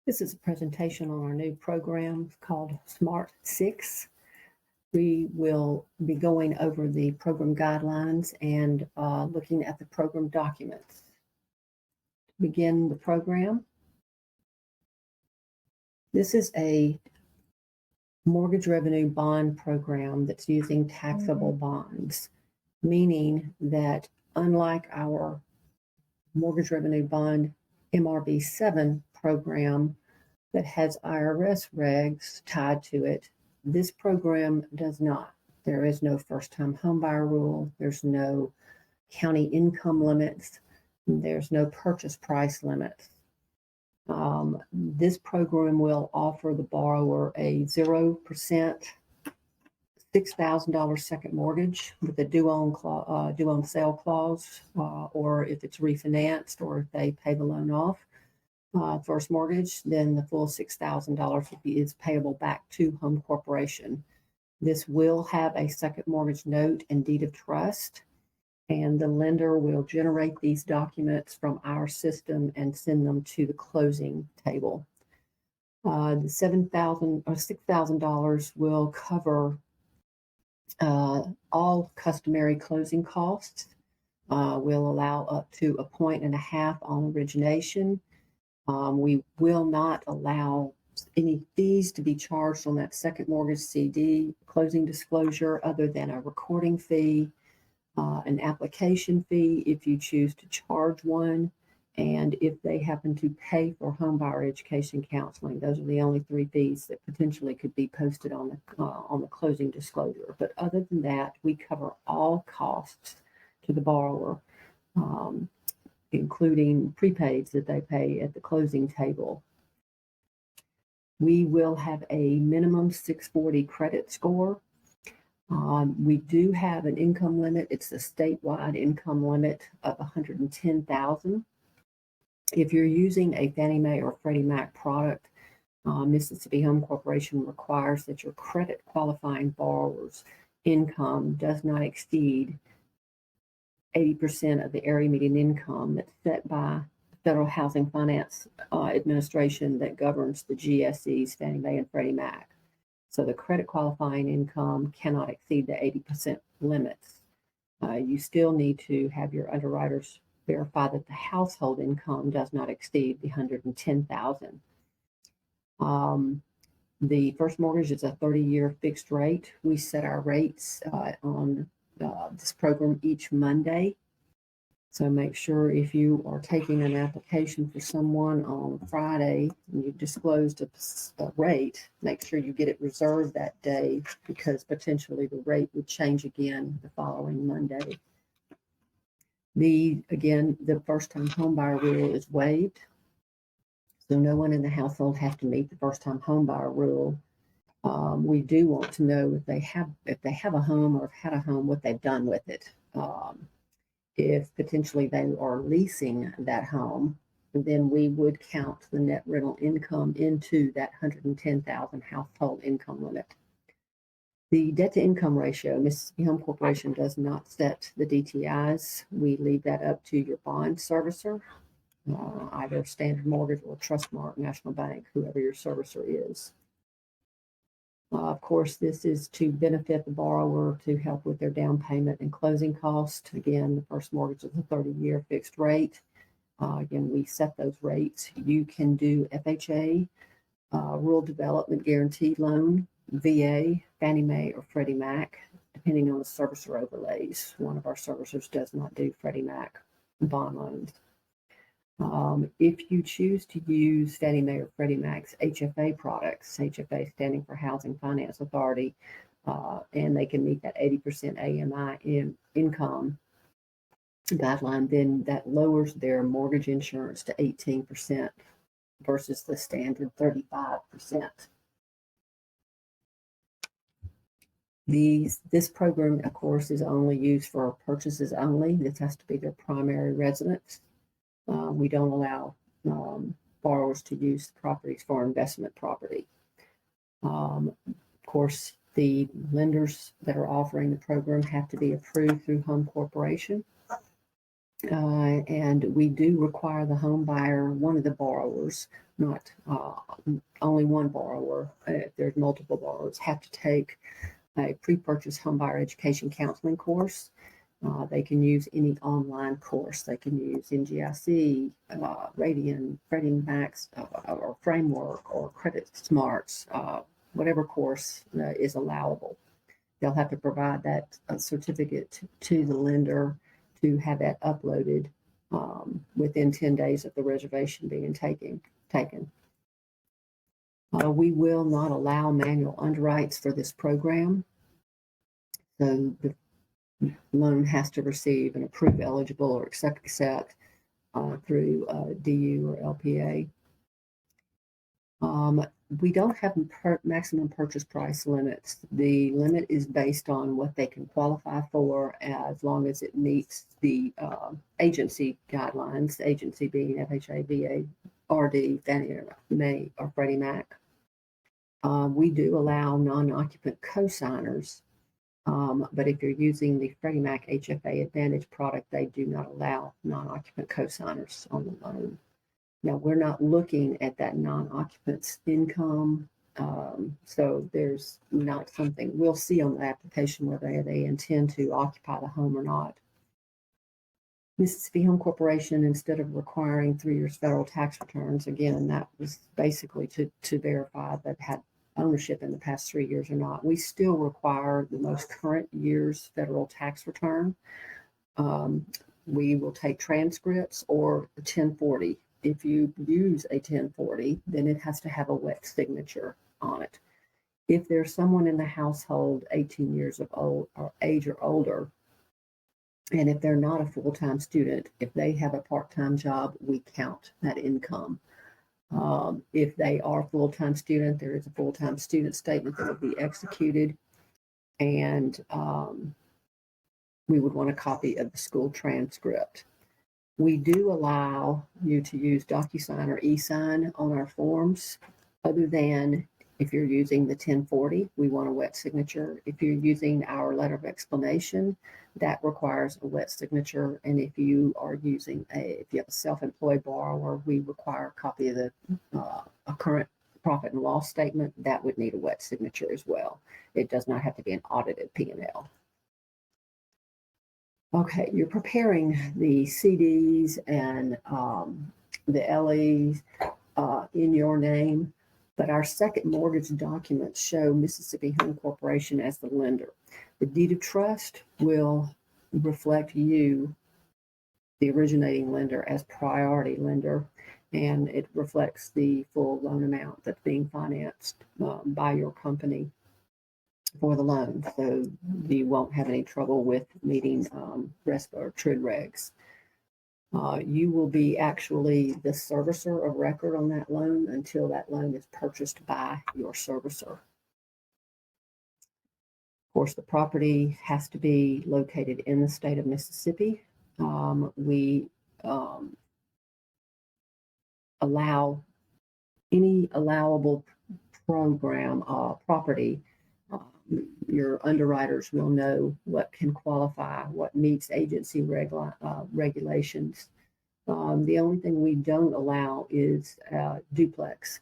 This is a presentation on our new program called Smart 6. We will be going over the program guidelines and looking at the program documents. To begin the program, this is a mortgage revenue bond program that's using taxable bonds, meaning that unlike our mortgage revenue bond MRB 7 program that has IRS regs tied to it, this program does not. There is no first-time homebuyer rule. There's no county income limits. There's no purchase price limits. This program will offer the borrower a 0% $6,000 second mortgage with a due on sale clause, or if it's refinanced or if they pay the loan off. First mortgage, then the full $6,000 is payable back to Home Corporation. This will have a second mortgage note and deed of trust, and the lender will generate these documents from our system and send them to the closing table. The $7,000 or $6,000 will cover all customary closing costs. Will allow up to 1.5 points on origination. We will not allow any fees to be charged on that second mortgage CD closing disclosure other than a recording fee, an application fee if you choose to charge one, and if they happen to pay for homebuyer education counseling. Those are the only 3 fees that potentially could be posted on the closing disclosure. But other than that, we cover all costs to the borrower, including prepaids that they pay at the closing table. We will have a minimum 640 credit score. We do have an income limit. It's a statewide income limit of $110,000. If you're using a Fannie Mae or Freddie Mac product, Mississippi Home Corporation requires that your credit qualifying borrower's income does not exceed 80% of the area median income that's set by the Federal Housing Finance Administration that governs the GSEs, Fannie Mae and Freddie Mac. So the credit qualifying income cannot exceed the 80% limits. You still need to have your underwriters verify that the household income does not exceed the $110,000. The first mortgage is a 30-year fixed rate. We set our rates on this program each Monday. So make sure if you are taking an application for someone on Friday and you've disclosed a rate, make sure you get it reserved that day, because potentially the rate would change again the following Monday. The first-time homebuyer rule is waived. So no one in the household has to meet the first-time homebuyer rule. We do want to know if they have a home or have had a home, what they've done with it. If potentially they are leasing that home, then we would count the net rental income into that $110,000 household income limit. The debt to income ratio, Mississippi Home Corporation does not set the DTIs. We leave that up to your bond servicer, either Standard Mortgage or Trustmark National Bank, whoever your servicer is. Of course, this is to benefit the borrower, to help with their down payment and closing costs. Again, the first mortgage is a 30-year fixed rate. Again, we set those rates. You can do FHA, Rural Development Guaranteed Loan, VA, Fannie Mae, or Freddie Mac, depending on the servicer overlays. One of our servicers does not do Freddie Mac bond loans. If you choose to use Fannie Mae or Freddie Mac's HFA products, HFA standing for Housing Finance Authority, and they can meet that 80% AMI income guideline, then that lowers their mortgage insurance to 18% versus the standard 35%. This program, of course, is only used for purchases only. This has to be their primary residence. We don't allow borrowers to use properties for investment property. Of course, the lenders that are offering the program have to be approved through Home Corporation. And we do require the home buyer, one of the borrowers, not only one borrower, if there's multiple borrowers, have to take a pre-purchase home buyer education counseling course. They can use any online course. They can use NGIC, Radian, Freddie Mac's, or Framework, or Credit Smarts, whatever course is allowable. They'll have to provide that certificate to the lender to have that uploaded within 10 days of the reservation being taken. We will not allow manual underwrites for this program. So the loan has to receive an approved eligible or accept through DU or LPA. We don't have maximum purchase price limits. The limit is based on what they can qualify for, as long as it meets the agency guidelines, agency being FHA, VA, RD, Fannie Mae, or Freddie Mac. We do allow non-occupant co-signers, but if you're using the Freddie Mac HFA Advantage product, they do not allow non-occupant co-signers on the loan. Now, we're not looking at that non-occupant's income, so there's not something we'll see on the application whether they intend to occupy the home or not. Mississippi Home Corporation, instead of requiring 3 years federal tax returns, again, that was basically to verify that had ownership in the past 3 years or not. We still require the most current year's federal tax return. We will take transcripts or a 1040. If you use a 1040, then it has to have a wet signature on it. If there's someone in the household 18 years of age or older, and if they're not a full-time student, if they have a part-time job, we count that income. If they are a full-time student, there is a full-time student statement that will be executed, and we would want a copy of the school transcript. We do allow you to use DocuSign or eSign on our forms, other than if you're using the 1040, we want a wet signature. If you're using our letter of explanation, that requires a wet signature. And if you are using if you have a self-employed borrower, we require a copy of the a current profit and loss statement. That would need a wet signature as well. It does not have to be an audited P&L. Okay, you're preparing the CDs and the LEs in your name, but our second mortgage documents show Mississippi Home Corporation as the lender. The deed of trust will reflect you, the originating lender, as priority lender, and it reflects the full loan amount that's being financed by your company for the loan, so you won't have any trouble with meeting RESPA or TRID regs. You will be actually the servicer of record on that loan until that loan is purchased by your servicer. Of course, the property has to be located in the state of Mississippi. We allow any allowable program property. Your underwriters will know what can qualify, what meets agency regulations. The only thing we don't allow is duplex.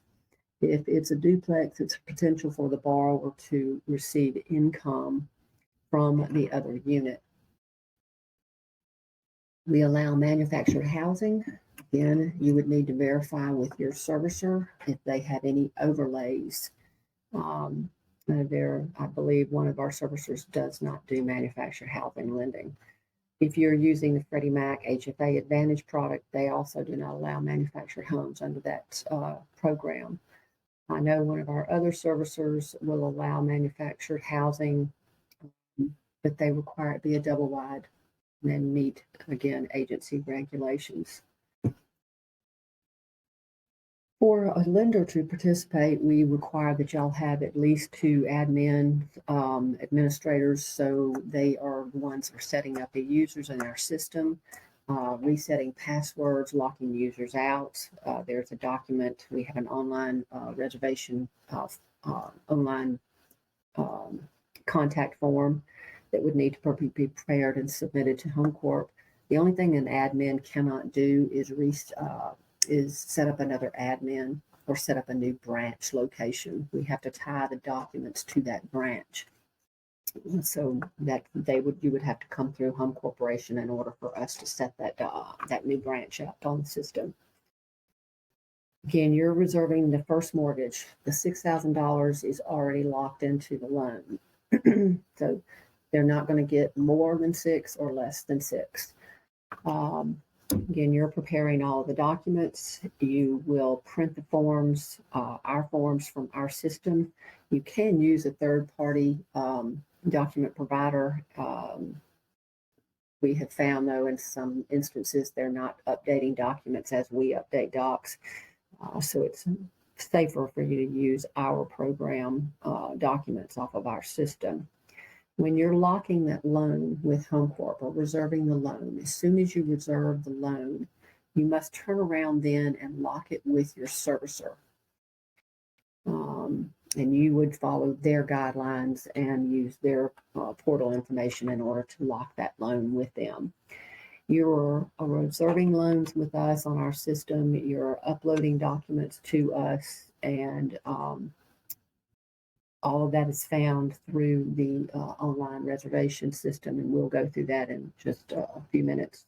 If it's a duplex, it's a potential for the borrower to receive income from the other unit. We allow manufactured housing. Again, you would need to verify with your servicer if they have any overlays. I believe one of our servicers does not do manufactured housing lending. If you're using the Freddie Mac HFA Advantage product, they also do not allow manufactured homes under that program. I know one of our other servicers will allow manufactured housing, but they require it be a double wide and meet, again, agency regulations. For a lender to participate, we require that y'all have at least 2 admin administrators, so they are the ones that are setting up the users in our system, resetting passwords, locking users out. There's a document. We have an online reservation, online contact form that would need to be prepared and submitted to Home Corp. The only thing an admin cannot do is set up another admin or set up a new branch location. We have to tie the documents to that branch. So that you would have to come through Home Corporation in order for us to set that new branch up on the system. Again, you're reserving the first mortgage. The $6,000 is already locked into the loan. So they're not going to get more than 6 or less than 6. Again, you're preparing all the documents. You will print the forms, our forms from our system. You can use a third-party document provider. We have found, though, in some instances, they're not updating documents as we update docs. So it's safer for you to use our program documents off of our system. When you're locking that loan with Home Corp or reserving the loan, as soon as you reserve the loan, you must turn around then and lock it with your servicer. And you would follow their guidelines and use their portal information in order to lock that loan with them. You're reserving loans with us on our system. You're uploading documents to us, and all of that is found through the online reservation system, and we'll go through that in just a few minutes.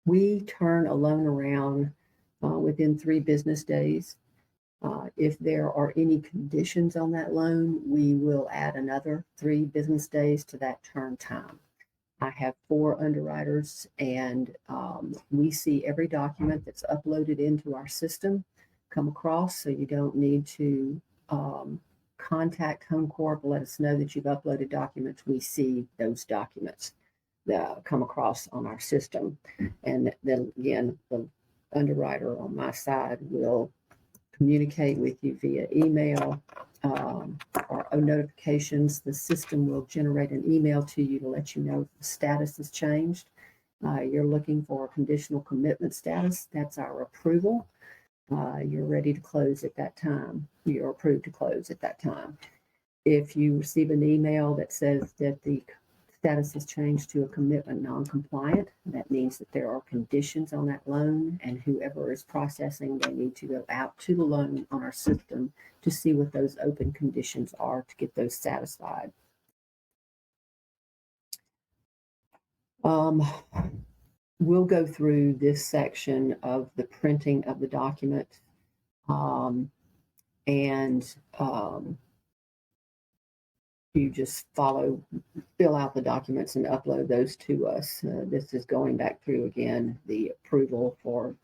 We turn a loan around within 3 business days. If there are any conditions on that loan, we will add another 3 business days to that turn time. I have 4 underwriters, and we see every document that's uploaded into our system come across, so you don't need to contact Home Corp, let us know that you've uploaded documents. We see those documents that come across on our system. And then again, the underwriter on my side will communicate with you via email or notifications. The system will generate an email to you to let you know if the status has changed. You're looking for a conditional commitment status. That's our approval. You're ready to close at that time. You're approved to close at that time. If you receive an email that says that the status has changed to a commitment non-compliant, that means that there are conditions on that loan, and whoever is processing, they need to go out to the loan on our system to see what those open conditions are to get those satisfied. We'll go through this section of the printing of the document and you just fill out the documents and upload those to us. This is going back through again the approval for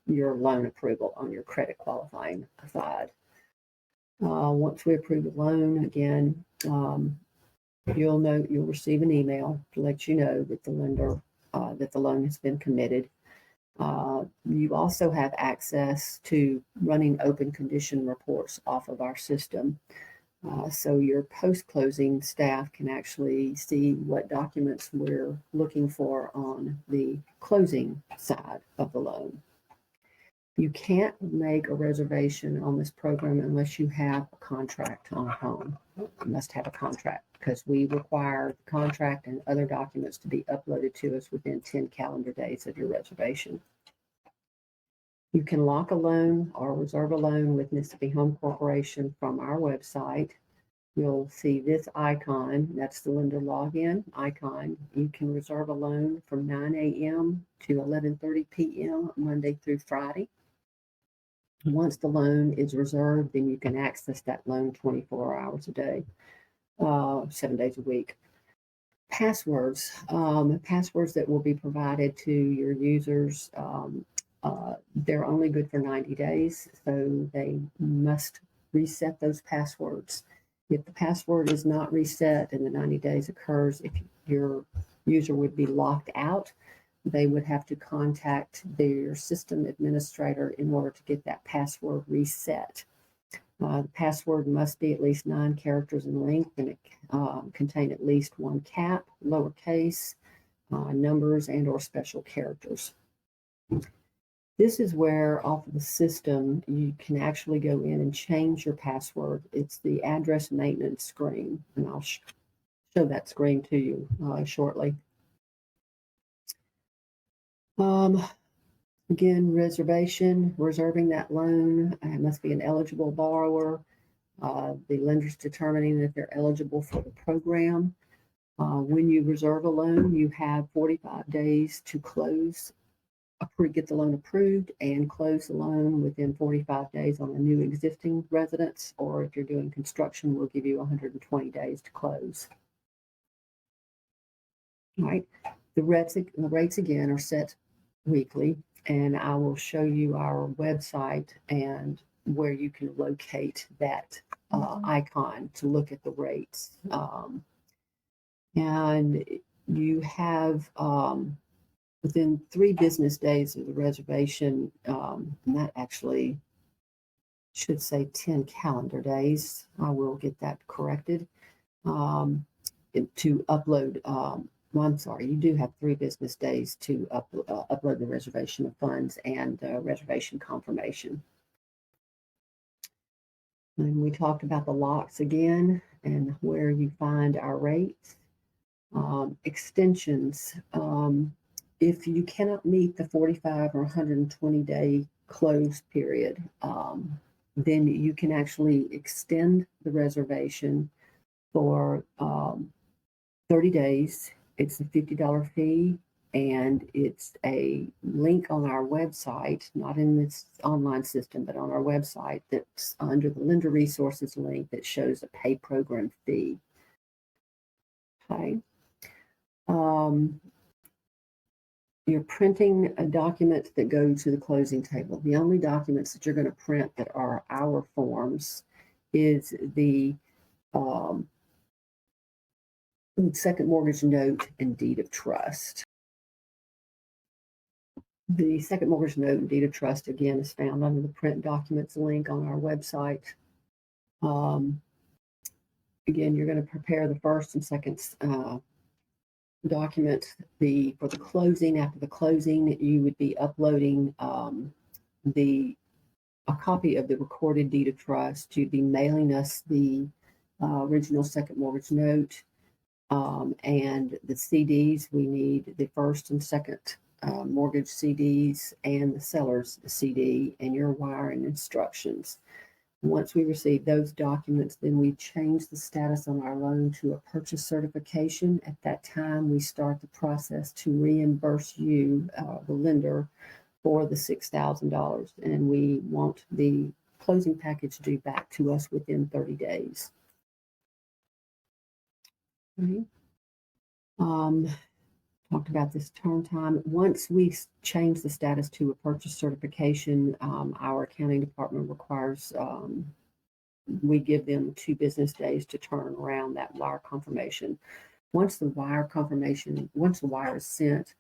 your loan approval on your credit qualifying side. Once we approve the loan, again, you'll receive an email to let you know that that the loan has been committed. You also have access to running open condition reports off of our system. So your post-closing staff can actually see what documents we're looking for on the closing side of the loan. You can't make a reservation on this program unless you have a contract on a home. You must have a contract because we require the contract and other documents to be uploaded to us within 10 calendar days of your reservation. You can lock a loan or reserve a loan with Mississippi Home Corporation from our website. You'll see this icon, that's the lender login icon. You can reserve a loan from 9 a.m. to 11:30 p.m. Monday through Friday. Once the loan is reserved, then you can access that loan 24 hours a day, 7 days a week. Passwords that will be provided to your users, they're only good for 90 days, so they must reset those passwords. If the password is not reset and the 90 days occurs, if your user would be locked out, they would have to contact their system administrator in order to get that password reset. The password must be at least 9 characters in length, and it contain at least 1 cap, lowercase, numbers, and or special characters. This is where off of the system you can actually go in and change your password. It's the address maintenance screen, and I'll show that screen to you shortly. Again, reserving that loan, it must be an eligible borrower. The lender's determining that they're eligible for the program. When you reserve a loan, you have 45 days to get the loan approved and close the loan within 45 days on a new existing residence, or if you're doing construction, we'll give you 120 days to close. All right. The rates again are set weekly, and I will show you our website and where you can locate that icon to look at the rates. And you have within 3 business days of the reservation, and that actually should say 10 calendar days. I will get that corrected. To upload, well, I'm sorry, you do have 3 business days to upload the reservation of funds and reservation confirmation. And we talked about the locks again and where you find our rates. Extensions. If you cannot meet the 45 or 120 day close period, then you can actually extend the reservation for 30 days. It's a $50 fee, and it's a link on our website, not in this online system, but on our website, that's under the lender resources link that shows a pay program fee. Okay. You're printing a document that go to the closing table. The only documents that you're going to print that are our forms is the second mortgage note and deed of trust. The second mortgage note and deed of trust, again, is found under the print documents link on our website. Again, you're going to prepare the first and second document. For the closing, after the closing, you would be uploading a copy of the recorded deed of trust. You'd be mailing us the original second mortgage note and the CDs. We need the first and second mortgage CDs and the seller's CD and your wiring instructions. Once we receive those documents, then we change the status on our loan to a purchase certification. At that time, we start the process to reimburse you, the lender, for the $6,000. And we want the closing package due back to us within 30 days. Okay. Talked about this turn time. Once we change the status to a purchase certification, our accounting department requires we give them 2 business days to turn around that wire confirmation. Once the wire is sent,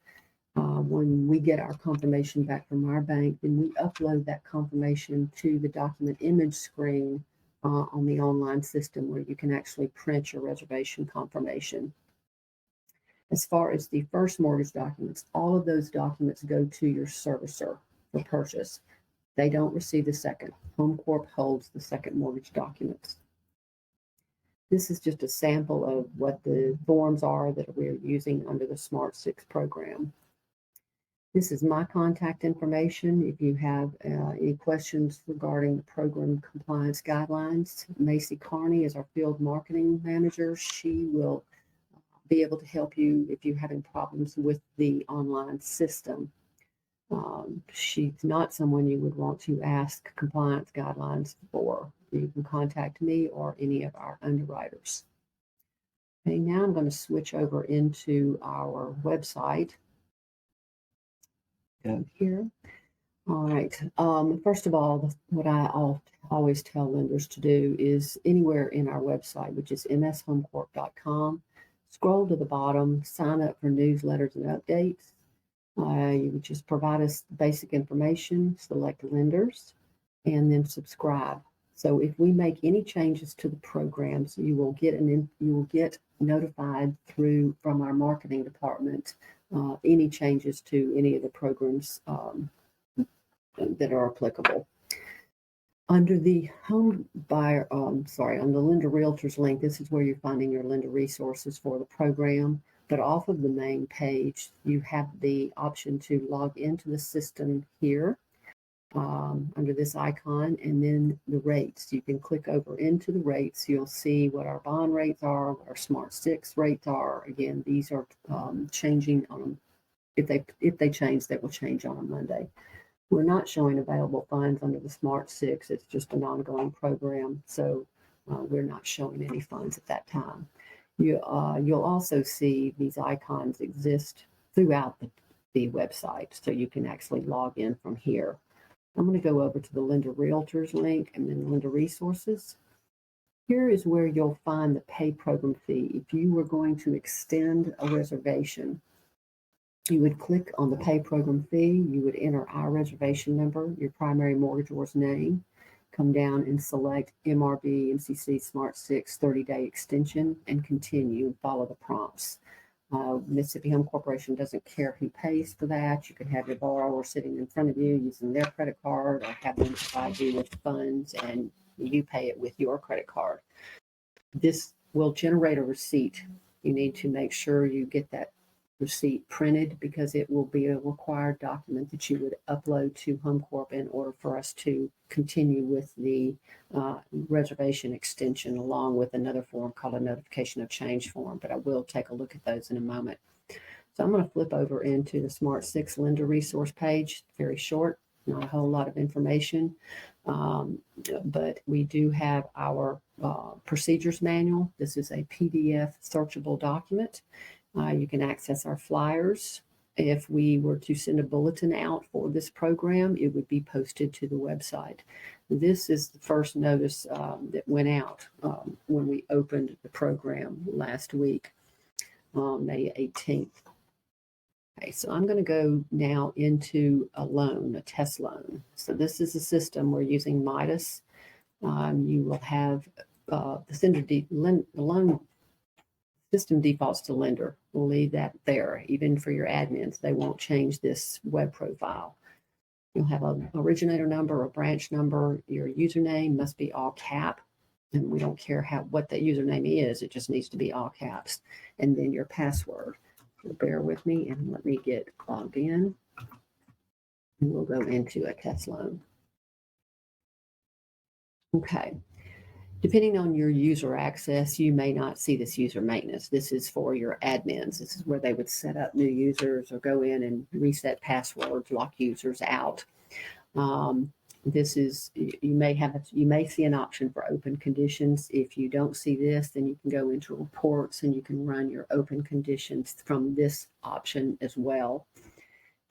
when we get our confirmation back from our bank, then we upload that confirmation to the document image screen on the online system where you can actually print your reservation confirmation. As far as the first mortgage documents, all of those documents go to your servicer for purchase. They don't receive the second. HomeCorp holds the second mortgage documents. This is just a sample of what the forms are that we're using under the Smart 6 program. This is my contact information. If you have any questions regarding the program compliance guidelines, Macy Carney is our field marketing manager. She will be able to help you if you're having problems with the online system. She's not someone you would want to ask compliance guidelines for. You can contact me or any of our underwriters. Okay, now I'm going to switch over into our website. Go here. All right. First of all, what I always tell lenders to do is anywhere in our website, which is mshomecorp.com, scroll to the bottom, sign up for newsletters and updates. You would just provide us basic information, select lenders, and then subscribe. So if we make any changes to the programs, you will get notified from our marketing department any changes to any of the programs that are applicable. Under the on the lender realtors link, this is where you're finding your lender resources for the program. But off of the main page, you have the option to log into the system here under this icon, and then the rates. You can click over into the rates. You'll see what our bond rates are, what our Smart 6 rates are. Again, these are changing on, if they change, they will change on a Monday. We're not showing available funds under the Smart 6. It's just an ongoing program, so we're not showing any funds at that time. You'll also see these icons exist throughout the website, so you can actually log in from here. I'm going to go over to the Lender Realtors link and then Lender Resources. Here is where you'll find the pay program fee. If you were going to extend a reservation, you would click on the pay program fee. You would enter our reservation number, your primary mortgagor's name, come down and select MRB MCC Smart 6 30-day extension and continue and follow the prompts. Mississippi Home Corporation doesn't care who pays for that. You could have your borrower sitting in front of you using their credit card, or have them provide you with funds and you pay it with your credit card. This will generate a receipt. You need to make sure you get that receipt printed, because it will be a required document that you would upload to HomeCorp in order for us to continue with the reservation extension, along with another form called a notification of change form. But I will take a look at those in a moment. So I'm going to flip over into the Smart 6 Lender Resource page. Very short, not a whole lot of information, but we do have our procedures manual. This is a PDF searchable document. You can access our flyers. If we were to send a bulletin out for this program, it would be posted to the website. This is the first notice that went out when we opened the program last week, May 18th. Okay, so I'm going to go now into a loan, a test loan. So this is a system we're using Midas. You will have the loan system defaults to lender. We'll leave that there. Even for your admins, they won't change this web profile. You'll have an originator number, a branch number. Your username must be all cap, and we don't care what that username is. It just needs to be all caps. And then your password. So bear with me and let me get logged in. And we'll go into a test loan. Okay. Depending on your user access, you may not see this user maintenance. This is for your admins. This is where they would set up new users or go in and reset passwords, lock users out. This is, you may see an option for open conditions. If you don't see this, then you can go into reports and you can run your open conditions from this option as well.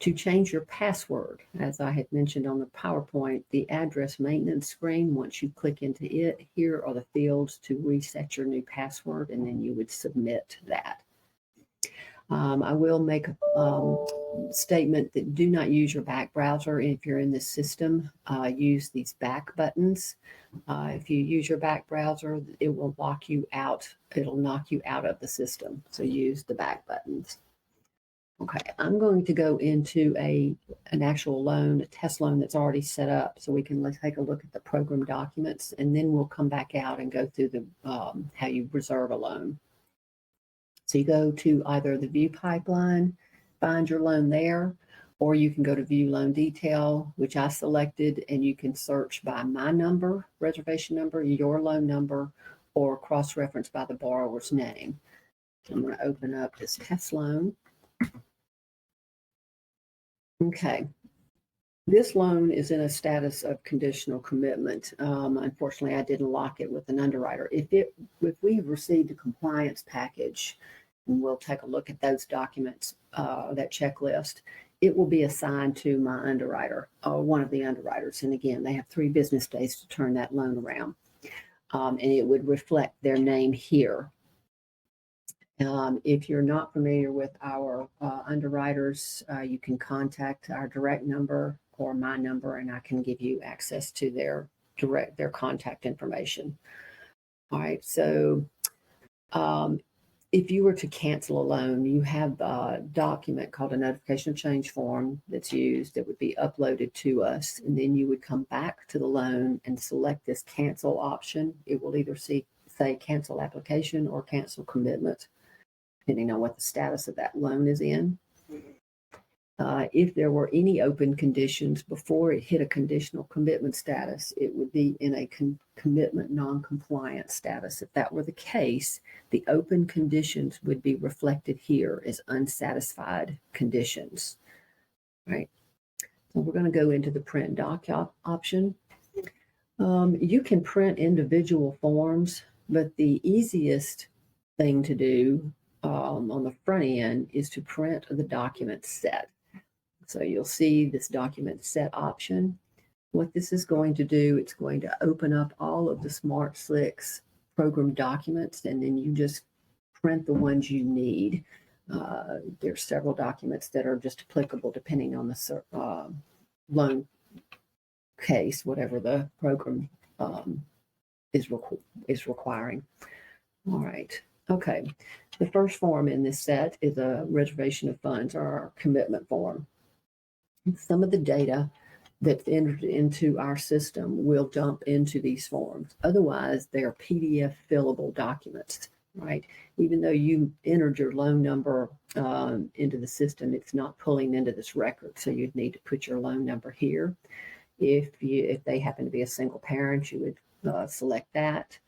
To change your password, as I had mentioned on the PowerPoint, the address maintenance screen, once you click into it, here are the fields to reset your new password, and then you would submit that. I will make a statement that do not use your back browser if you're in this system. Use these back buttons. If you use your back browser, it will lock you out. It'll knock you out of the system. So use the back buttons. Okay, I'm going to go into an actual loan, a test loan that's already set up, so we can take a look at the program documents, and then we'll come back out and go through the how you reserve a loan. So you go to either the view pipeline, find your loan there, or you can go to view loan detail, which I selected, and you can search by my number, reservation number, your loan number, or cross-reference by the borrower's name. I'm going to open up this test loan. Okay, this loan is in a status of conditional commitment. Unfortunately, I didn't lock it with an underwriter. If we've received a compliance package, and we'll take a look at those documents, that checklist, it will be assigned to my underwriter, or one of the underwriters. And again, they have 3 business days to turn that loan around. And it would reflect their name here. If you're not familiar with our underwriters, you can contact our direct number or my number, and I can give you access to their contact information. All right, so if you were to cancel a loan, you have a document called a notification of change form that's used that would be uploaded to us, and then you would come back to the loan and select this cancel option. It will either say cancel application or cancel commitment. depending on what the status of that loan is in. If there were any open conditions before it hit a conditional commitment status, it would be in a commitment non-compliant status. If that were the case, the open conditions would be reflected here as unsatisfied conditions, right? So we're going to go into the print doc option. You can print individual forms, but the easiest thing to do on the front end is to print the document set. So you'll see this document set option. What this is going to do, it's going to open up all of the SmartSlicks program documents, and then you just print the ones you need. There's several documents that are just applicable depending on the loan case, whatever the program is requiring. All right. Okay. The first form in this set is a reservation of funds, or our commitment form. Some of the data that's entered into our system will dump into these forms. Otherwise, they are PDF fillable documents, right? Even though you entered your loan number into the system, it's not pulling into this record. So you'd need to put your loan number here. If they happen to be a single parent, you would select that.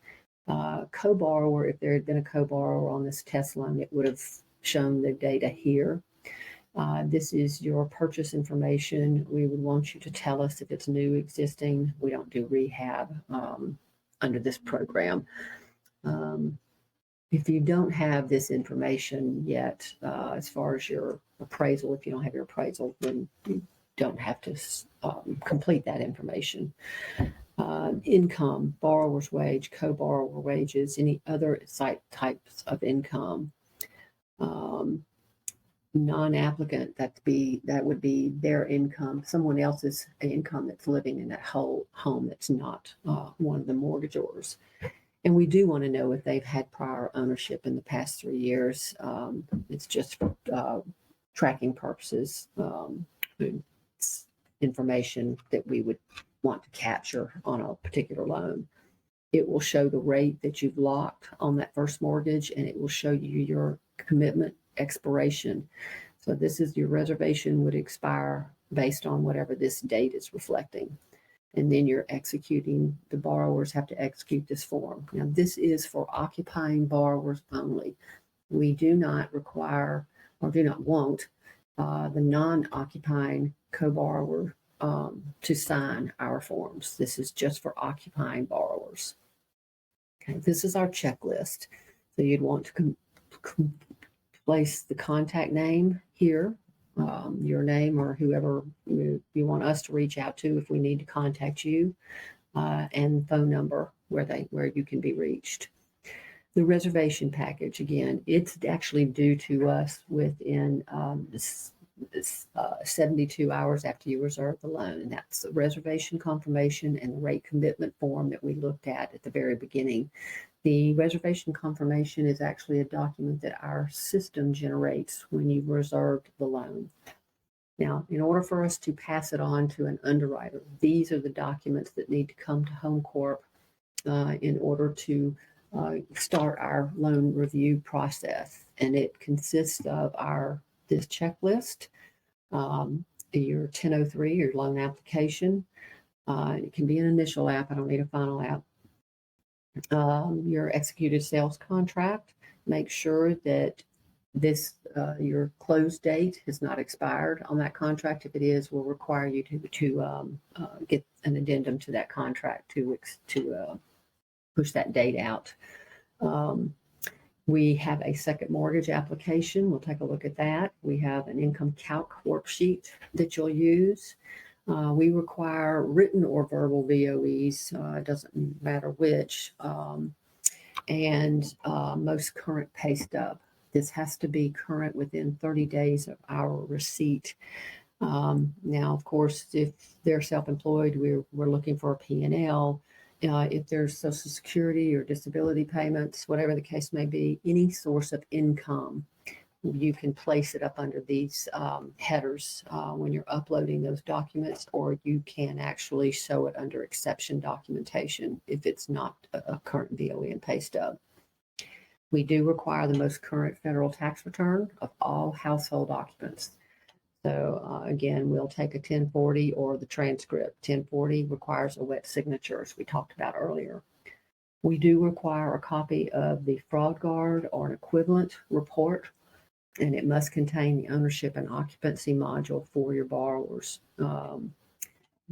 Co-borrower, if there had been a co-borrower on this test loan, it would have shown the data here. This is your purchase information. We would want you to tell us if it's new, existing. We don't do rehab under this program. If you don't have this information yet, as far as your appraisal, if you don't have your appraisal, then you don't have to complete that information. Income, borrower's wage, co-borrower wages, any other types of income. Non-applicant, that would be their income, someone else's income that's living in that whole home that's not one of the mortgagors. And we do want to know if they've had prior ownership in the past 3 years. It's just for tracking purposes. It's information that we would want to capture on a particular loan. It will show the rate that you've locked on that first mortgage, and it will show you your commitment expiration. So this is your reservation would expire based on whatever this date is reflecting. And then you're executing, the borrowers have to execute this form. Now, this is for occupying borrowers only. We do not require or do not want the non-occupying co-borrower to sign our forms. This is just for occupying borrowers. Okay, this is our checklist. So you'd want to place the contact name here, your name or whoever you want us to reach out to if we need to contact you, and phone number where you can be reached. The reservation package, again, it's actually due to us within 72 hours after you reserve the loan. And that's the reservation confirmation and the rate commitment form that we looked at the very beginning. The reservation confirmation is actually a document that our system generates when you've reserved the loan. Now, in order for us to pass it on to an underwriter, these are the documents that need to come to Home Corp in order to start our loan review process. And it consists of this checklist, your 1003, your loan application. It can be an initial app. I don't need a final app. Your executed sales contract. Make sure that your close date has not expired on that contract. If it is, we'll require you to get an addendum to that contract to push that date out. We have a second mortgage application. We'll take a look at that. We have an income calc worksheet that you'll use. We require written or verbal VOEs, it doesn't matter which, and most current pay stub. This has to be current within 30 days of our receipt. Now, of course, if they're self-employed, we're looking for a P&L. If there's Social Security or disability payments, whatever the case may be, any source of income, you can place it up under these headers when you're uploading those documents, or you can actually show it under exception documentation if it's not a current VOE and pay stub. We do require the most current federal tax return of all household occupants. So again, we'll take a 1040 or the transcript. 1040 requires a wet signature, as we talked about earlier. We do require a copy of the fraud guard or an equivalent report, and it must contain the ownership and occupancy module for your borrowers.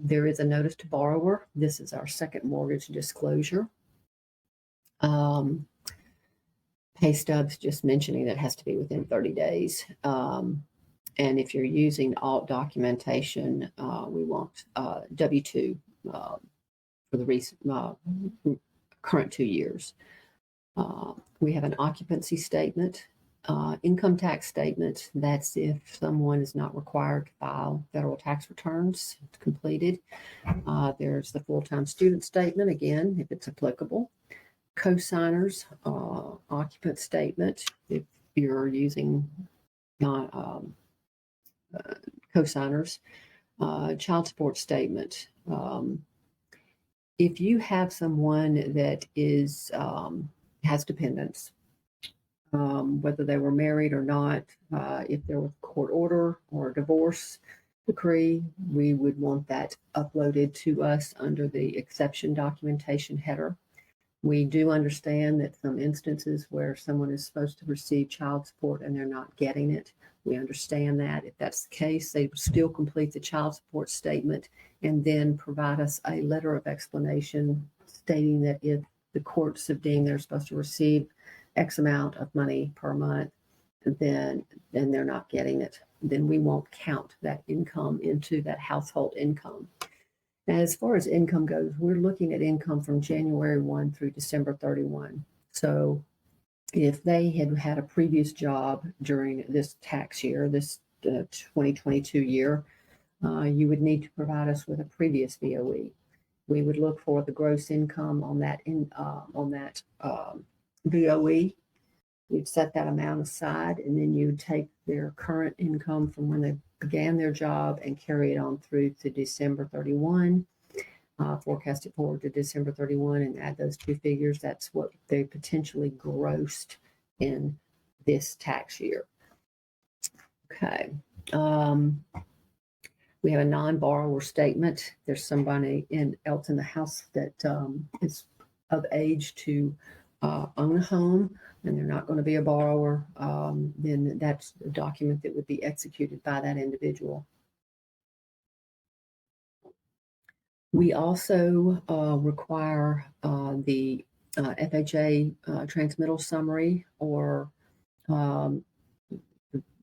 There is a notice to borrower. This is our second mortgage disclosure. Pay stubs, just mentioning that has to be within 30 days. And if you're using alt documentation, we want W-2 for the recent, current 2 years. We have an occupancy statement, income tax statement. That's if someone is not required to file federal tax returns completed. There's the full-time student statement, again, if it's applicable. Co-signers, occupant statement, if you're using co-signers, child support statement. If you have someone that is has dependents, whether they were married or not, if there was a court order or a divorce decree, we would want that uploaded to us under the exception documentation header. We do understand that some instances where someone is supposed to receive child support and they're not getting it, we understand that. If that's the case, they would still complete the child support statement and then provide us a letter of explanation stating that if the courts have deemed they're supposed to receive X amount of money per month, then they're not getting it, then we won't count that income into that household income. As far as income goes, we're looking at income from January 1 through December 31. So if they had had a previous job during this tax year, this 2022 year, you would need to provide us with a previous VOE. We would look for the gross income on that VOE. You'd set that amount aside, and then you'd take their current income from when they began their job and carry it on through to December 31, forecast it forward to December 31 and add those two figures. That's what they potentially grossed in this tax year. Okay. We have a non-borrower statement. There's somebody else in the house that is of age to own a home, and they're not going to be a borrower, then that's a document that would be executed by that individual. We also require the FHA transmittal summary or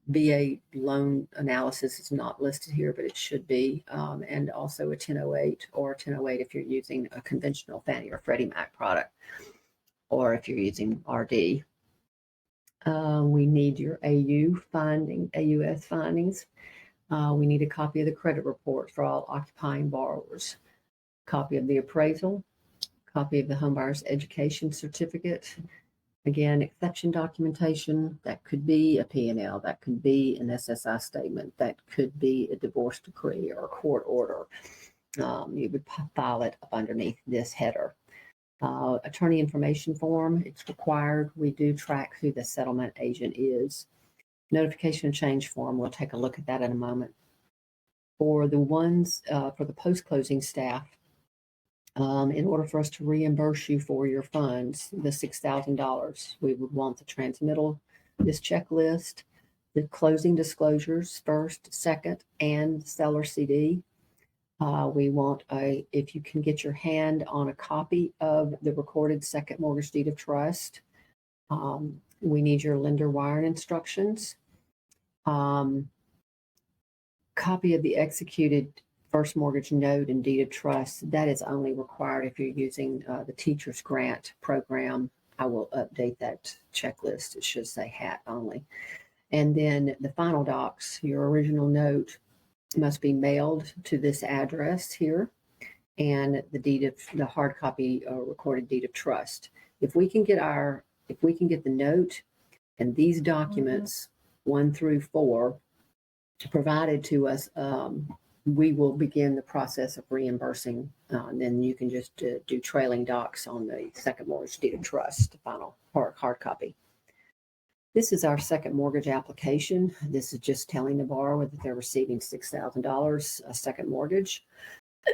VA loan analysis is not listed here, but it should be, and also a 1008 or 1008 if you're using a conventional Fannie or Freddie Mac product, or if you're using RD. We need your AUS findings. We need a copy of the credit report for all occupying borrowers, copy of the appraisal, copy of the homebuyer's education certificate. Again, exception documentation, that could be a P&L, that could be an SSI statement, that could be a divorce decree or a court order. You would file it up underneath this header. Attorney information form, it's required. We do track who the settlement agent is. Notification of change form, we'll take a look at that in a moment. For the ones, for the post-closing staff, in order for us to reimburse you for your funds, the $6,000, we would want the transmittal, this checklist, the closing disclosures, first, second, and seller CD. We want if you can get your hand on a copy of the recorded second mortgage deed of trust. We need your lender wiring instructions. Copy of the executed first mortgage note and deed of trust. That is only required if you're using the teacher's grant program. I will update that checklist. It should say HAT only. And then the final docs, your original note must be mailed to this address here, and the hard copy recorded deed of trust. If we can get the note and these documents 1 through 4 provided to us, we will begin the process of reimbursing. And then you can just do trailing docs on the second mortgage deed of trust, the final hard copy. This is our second mortgage application. This is just telling the borrower that they're receiving $6,000 a second mortgage.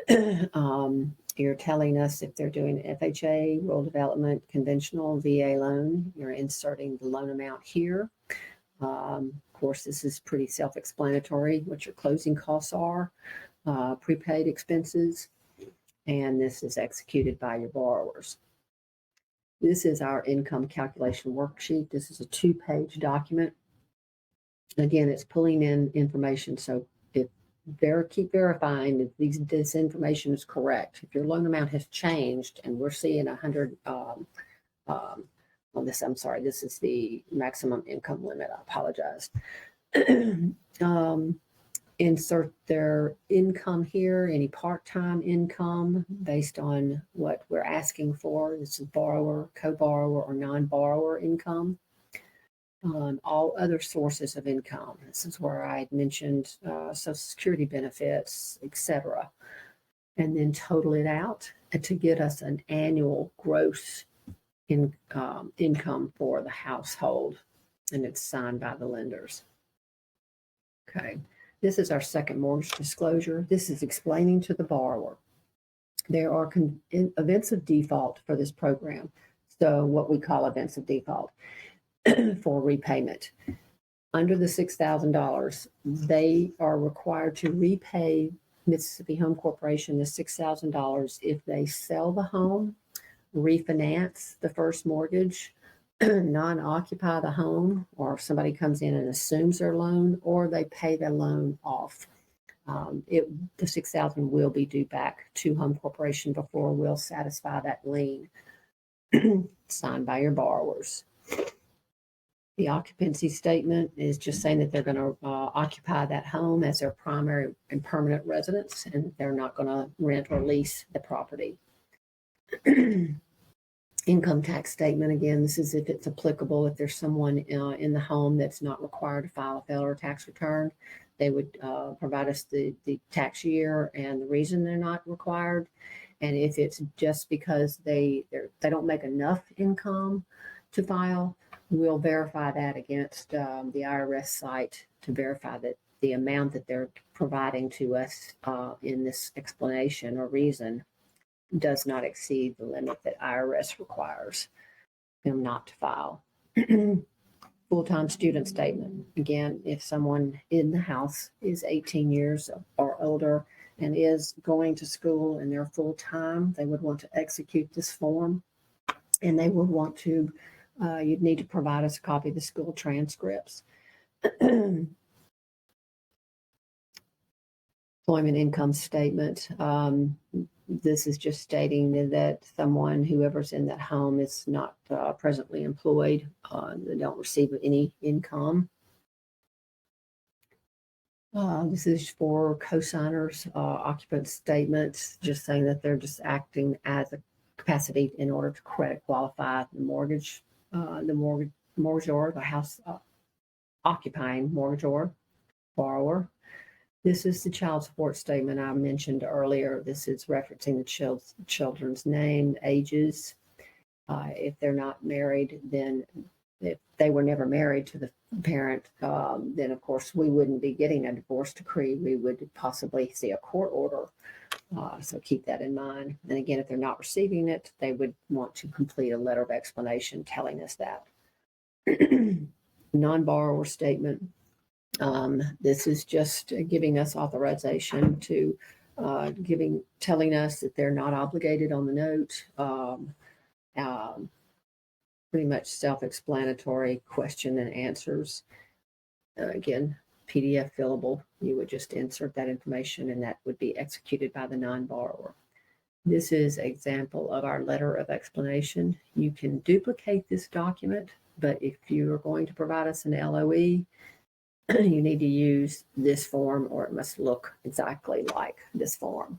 You're telling us if they're doing FHA, rural development, conventional, VA loan, you're inserting the loan amount here. Of course, this is pretty self-explanatory, what your closing costs are, prepaid expenses, and this is executed by your borrowers. This is our income calculation worksheet. This is a 2-page document. Again, it's pulling in information, so keep verifying that this information is correct. If your loan amount has changed and we're seeing 100, this is the maximum income limit. I apologize. Insert their income here, any part-time income based on what we're asking for. This is borrower, co-borrower, or non-borrower income. All other sources of income. This is where I had mentioned Social Security benefits, etc. And then total it out to get us an annual gross income for the household. And it's signed by the lenders. Okay. This is our second mortgage disclosure. This is explaining to the borrower. There are events of default for this program. So what we call events of default for repayment. Under the $6,000, they are required to repay Mississippi Home Corporation the $6,000 if they sell the home, refinance the first mortgage, non-occupy the home, or if somebody comes in and assumes their loan, or they pay their loan off. The $6,000 will be due back to Home Corporation before we'll satisfy that lien signed by your borrowers. The occupancy statement is just saying that they're going to occupy that home as their primary and permanent residence, and they're not going to rent or lease the property. Income tax statement, again, this is if it's applicable. If there's someone in the home that's not required to file a failure tax return, they would provide us the tax year and the reason they're not required. And if it's just because they don't make enough income to file, we'll verify that against the IRS site to verify that the amount that they're providing to us in this explanation or reason does not exceed the limit that IRS requires them not to file. Full-time student statement. Again, if someone in the house is 18 years or older and is going to school and they're full-time, they would want to execute this form, and they would want to, you'd need to provide us a copy of the school transcripts. Employment income statement. This is just stating that someone, whoever's in that home, is not presently employed. They don't receive any income. This is for co-signers, occupant statements, just saying that they're just acting as a capacity in order to credit qualify the mortgage, mortgagor, the house occupying mortgagor, borrower. This is the child support statement I mentioned earlier. This is referencing the children's name, ages. If they're not married, then if they were never married to the parent, then of course we wouldn't be getting a divorce decree. We would possibly see a court order. So keep that in mind. And again, if they're not receiving it, they would want to complete a letter of explanation telling us that. Non-borrower statement. This is just giving us authorization to telling us that they're not obligated on the note. Pretty much self-explanatory question and answers. Again, PDF fillable. You would just insert that information and that would be executed by the non-borrower. This is an example of our letter of explanation. You can duplicate this document, but if you are going to provide us an LOE, you need to use this form, or it must look exactly like this form.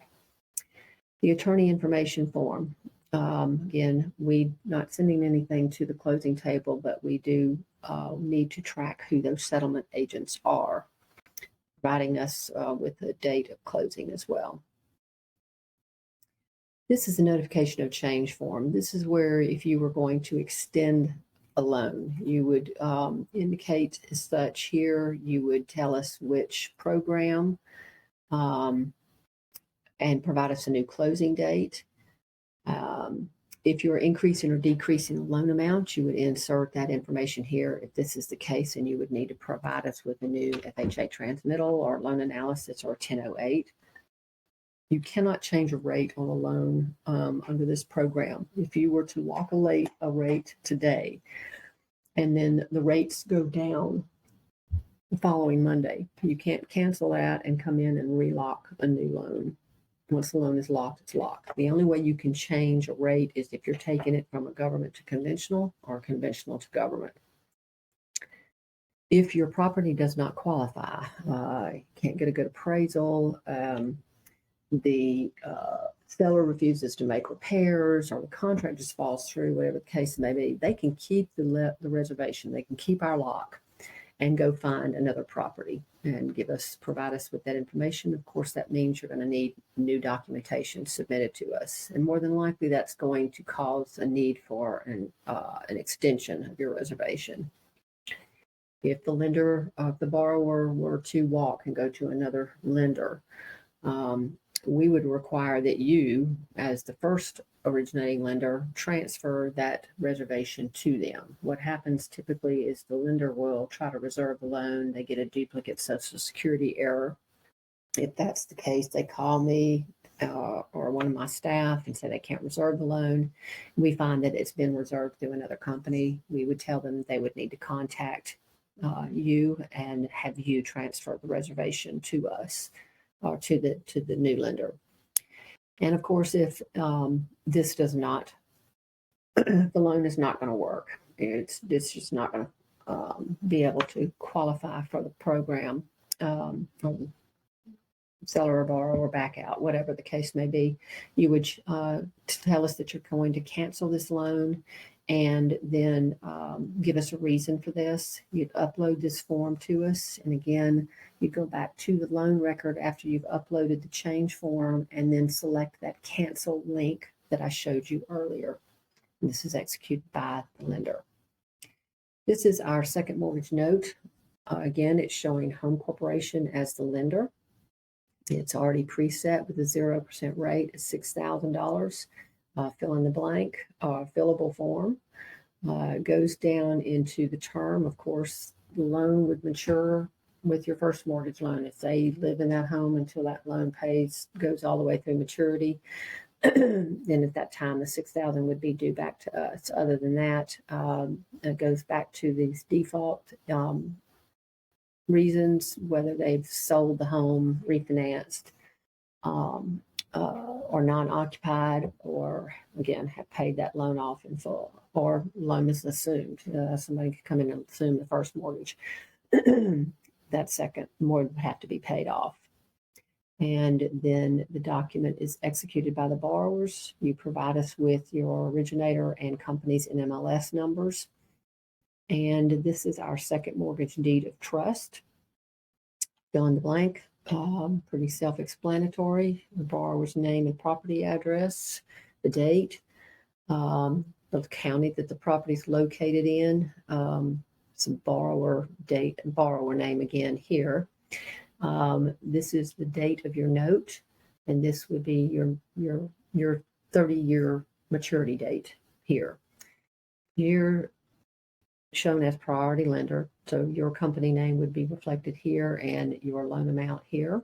The attorney information form. Again, we're not sending anything to the closing table, but we do need to track who those settlement agents are, providing us with a date of closing as well. This is a notification of change form. This is where if you were going to extend a loan. You would indicate as such here. You would tell us which program and provide us a new closing date. If you're increasing or decreasing the loan amount, you would insert that information here if this is the case, and you would need to provide us with a new FHA transmittal or loan analysis or 1008. You cannot change a rate on a loan under this program. If you were to lock a rate today, and then the rates go down the following Monday, you can't cancel that and come in and relock a new loan. Once the loan is locked, it's locked. The only way you can change a rate is if you're taking it from a government to conventional or conventional to government. If your property does not qualify, can't get a good appraisal, the seller refuses to make repairs, or the contract just falls through, whatever the case may be, they can keep the reservation. They can keep our lock and go find another property and provide us with that information. Of course, that means you're going to need new documentation submitted to us. And more than likely, that's going to cause a need for an extension of your reservation. If the borrower were to walk and go to another lender, we would require that you, as the first originating lender, transfer that reservation to them. What happens typically is the lender will try to reserve the loan. They get a duplicate Social Security error. If that's the case, they call me or one of my staff and say they can't reserve the loan. We find that it's been reserved through another company. We would tell them they would need to contact you and have you transfer the reservation to us or to the new lender. And of course, if this does not, the loan is not going to work. It's just not going to be able to qualify for the program. Seller or borrower back out, whatever the case may be, you would tell us that you're going to cancel this loan, and then give us a reason for this. You'd upload this form to us, and again, you go back to the loan record after you've uploaded the change form, and then select that cancel link that I showed you earlier. And this is executed by the lender. This is our second mortgage note. Again, it's showing Home Corporation as the lender. It's already preset with a 0% rate at $6,000. Fill in the blank, fillable form. Goes down into the term. Of course, the loan would mature with your first mortgage loan. If they live in that home until that loan goes all the way through maturity, then at that time, the $6,000 would be due back to us. Other than that, it goes back to these default reasons, whether they've sold the home, refinanced, or non-occupied, or again have paid that loan off in full, or loan is assumed. Somebody could come in and assume the first mortgage. That second mortgage would have to be paid off. And then the document is executed by the borrowers. You provide us with your originator and company's NMLS numbers. And this is our second mortgage deed of trust. Fill in the blank. Pretty self-explanatory. The borrower's name and property address, the date, the county that the property is located in, some borrower date and borrower name again here. This is the date of your note, and this would be your 30-year maturity date here. You're shown as priority lender, so your company name would be reflected here and your loan amount here.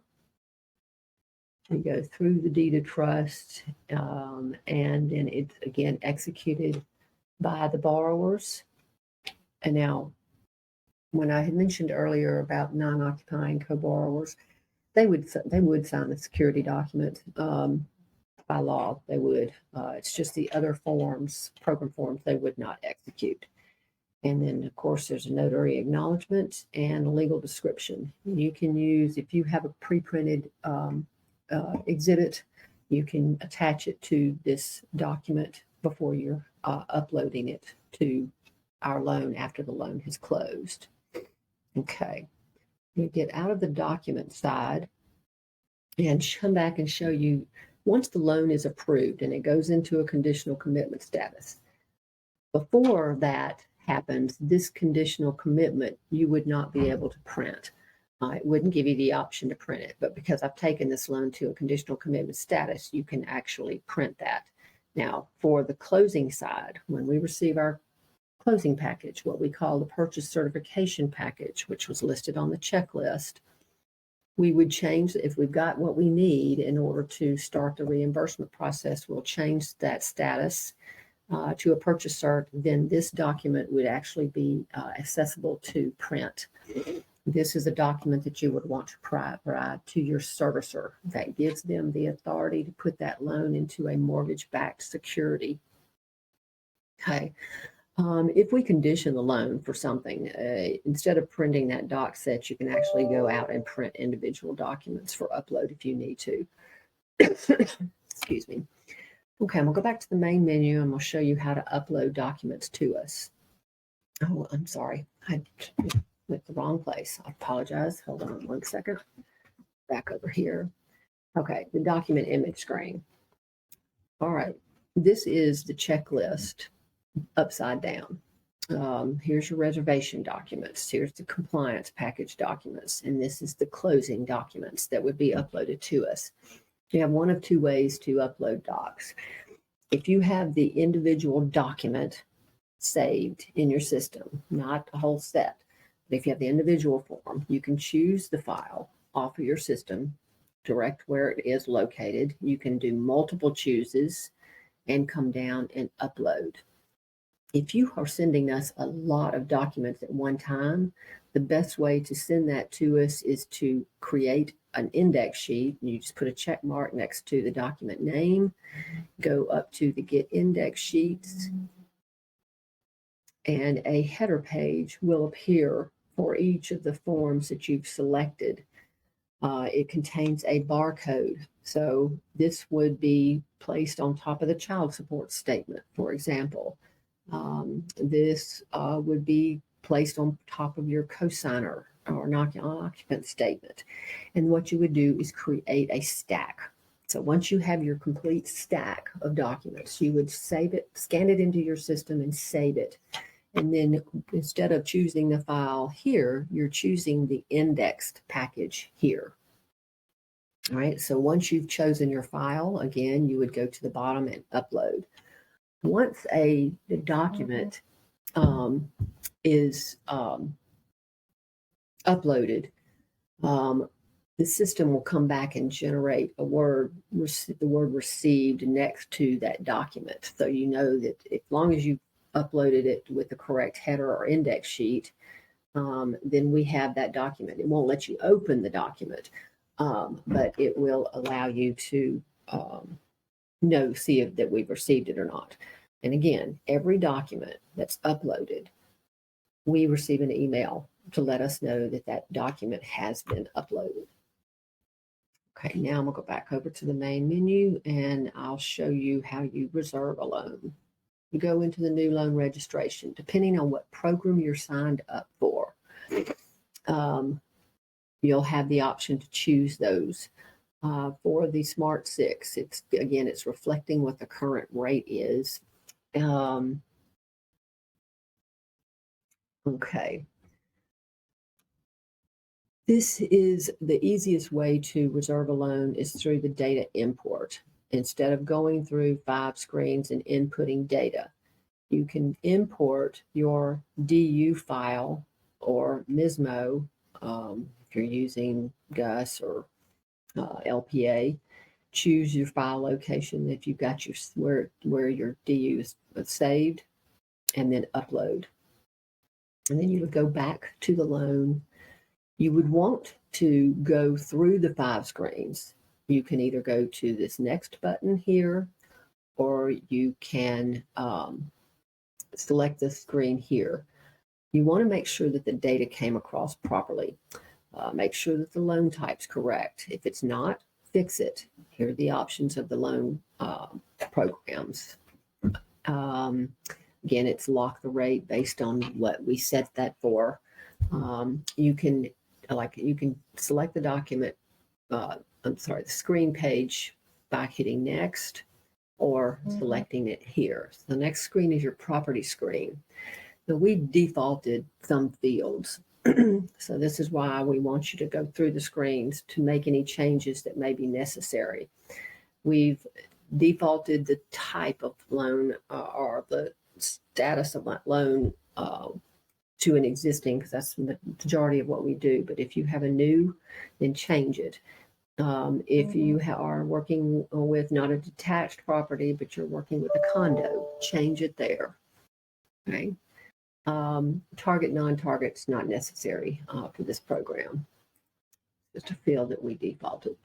You go through the deed of trust, and then it's again executed by the borrowers. And now, when I had mentioned earlier about non-occupying co-borrowers, they would sign the security document by law. They would. It's just the other forms, program forms, they would not execute. And then, of course, there's a notary acknowledgement and a legal description. You can use, if you have a pre-printed exhibit, you can attach it to this document before you're uploading it to our loan after the loan has closed. Okay. You get out of the document side and come back and show you once the loan is approved and it goes into a conditional commitment status. Before that happens, this conditional commitment you would not be able to print. It wouldn't give you the option to print it, but because I've taken this loan to a conditional commitment status, you can actually print that. Now, for the closing side, when we receive our closing package, what we call the purchase certification package, which was listed on the checklist, we would change, if we've got what we need in order to start the reimbursement process, we'll change that status to a purchase cert. Then this document would actually be accessible to print. This is a document that you would want to provide to your servicer. That gives them the authority to put that loan into a mortgage-backed security. Okay. If we condition the loan for something, instead of printing that doc set, you can actually go out and print individual documents for upload if you need to. Excuse me. Okay, we'll go back to the main menu and we'll show you how to upload documents to us. Oh, I'm sorry. I went the wrong place. I apologize. Hold on 1 second. Back over here. Okay, the document image screen. All right, this is the checklist upside down. Here's your reservation documents. Here's the compliance package documents. And this is the closing documents that would be uploaded to us. You have one of two ways to upload docs. If you have the individual document saved in your system, not a whole set, but if you have the individual form, you can choose the file off of your system, direct where it is located. You can do multiple chooses and come down and upload. If you are sending us a lot of documents at one time, the best way to send that to us is to create an index sheet. You just put a check mark next to the document name, go up to the Get Index Sheets, and a header page will appear for each of the forms that you've selected. It contains a barcode. So this would be placed on top of the child support statement, for example. This would be placed on top of your cosigner or non-occupant statement. And what you would do is create a stack. So once you have your complete stack of documents, you would save it, scan it into your system and save it. And then instead of choosing the file here, you're choosing the indexed package here. All right, so once you've chosen your file, again, you would go to the bottom and upload. Once the document is uploaded, the system will come back and generate the word received next to that document. So you know that as long as you uploaded it with the correct header or index sheet, then we have that document. It won't let you open the document, but it will allow you to see if that we've received it or not. And again, every document that's uploaded, we receive an email to let us know that that document has been uploaded. Okay, now I'm gonna go back over to the main menu and I'll show you how you reserve a loan. You go into the new loan registration, depending on what program you're signed up for. You'll have the option to choose those. For the Smart 6, it's reflecting what the current rate is. Okay. This is the easiest way to reserve a loan is through the data import. Instead of going through 5 screens and inputting data, you can import your DU file or MISMO if you're using GUS or LPA. Choose your file location if you've got where your DU is saved, and then upload. And then you would go back to the loan. You would want to go through the 5 screens. You can either go to this next button here, or you can select the screen here. You want to make sure that the data came across properly. Make sure that the loan type's correct. If it's not, fix it. Here are the options of the loan programs. Again, it's lock the rate based on what we set that for. You can select the document, the screen page by hitting next or selecting it here. So the next screen is your property screen. So we defaulted some fields. So this is why we want you to go through the screens to make any changes that may be necessary. We've defaulted the type of loan or the status of that loan to an existing, because that's the majority of what we do. But if you have a new, then change it. If you are working with not a detached property, but you're working with a condo, change it there. Okay. Target, non-target's not necessary for this program. Just a field that we defaulted.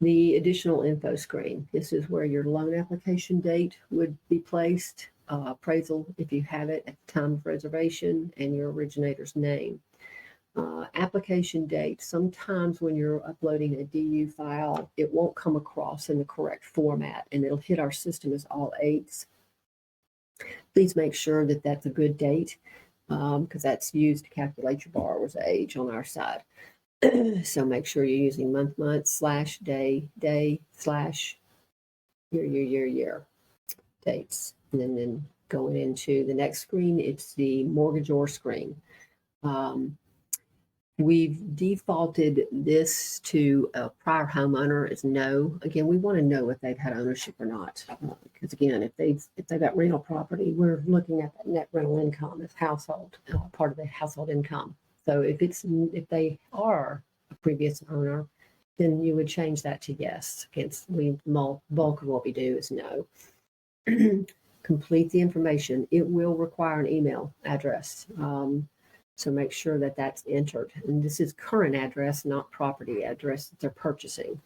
The additional info screen. This is where your loan application date would be placed, appraisal if you have it at the time of reservation, and your originator's name. Application date. Sometimes when you're uploading a DU file, it won't come across in the correct format, and it'll hit our system as all 8s. Please make sure that that's a good date, because that's used to calculate your borrower's age on our side. So make sure you're using month, / day, / year dates. And then going into the next screen, it's the mortgagor screen. We've defaulted this to a prior homeowner as no. Again, we want to know if they've had ownership or not. Because again, if they've got rental property, we're looking at that net rental income as household, part of the household income. So if they are a previous owner, then you would change that to yes. Against bulk of what we do is no. Complete the information. It will require an email address. So make sure that that's entered. And this is current address, not property address that they're purchasing.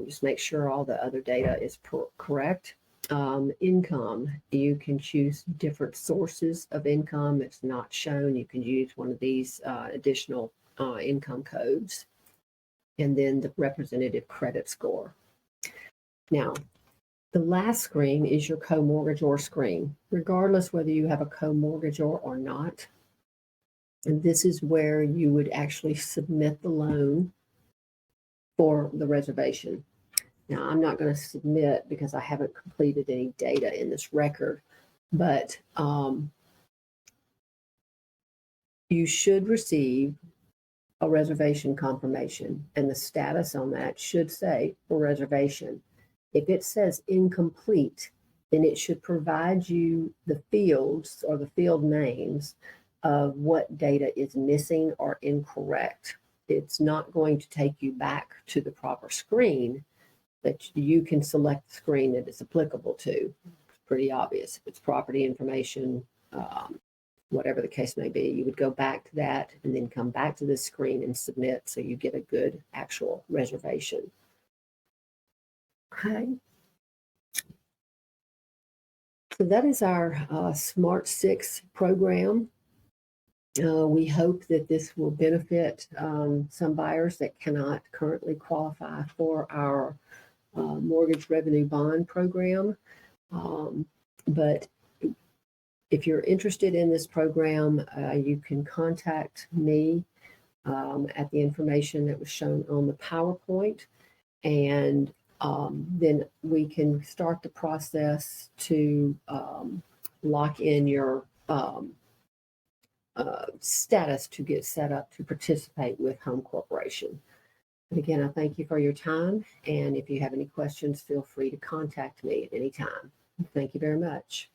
Just make sure all the other data is correct. Income, you can choose different sources of income. It's not shown. You can use one of these additional income codes. And then the representative credit score. Now, the last screen is your co-mortgagor screen, regardless whether you have a co-mortgagor or not. And this is where you would actually submit the loan for the reservation. Now, I'm not going to submit because I haven't completed any data in this record, but you should receive a reservation confirmation, and the status on that should say for reservation. If it says incomplete, then it should provide you the fields or the field names of what data is missing or incorrect. It's not going to take you back to the proper screen, but you can select the screen that it's applicable to. It's pretty obvious. If it's property information, whatever the case may be, you would go back to that and then come back to this screen and submit so you get a good actual reservation. Okay. So that is our Smart 6 program. We hope that this will benefit some buyers that cannot currently qualify for our mortgage revenue bond program. But if you're interested in this program, you can contact me at the information that was shown on the PowerPoint, and then we can start the process to lock in your status to get set up to participate with Home Corporation. And again, I thank you for your time. And if you have any questions, feel free to contact me at any time. Thank you very much.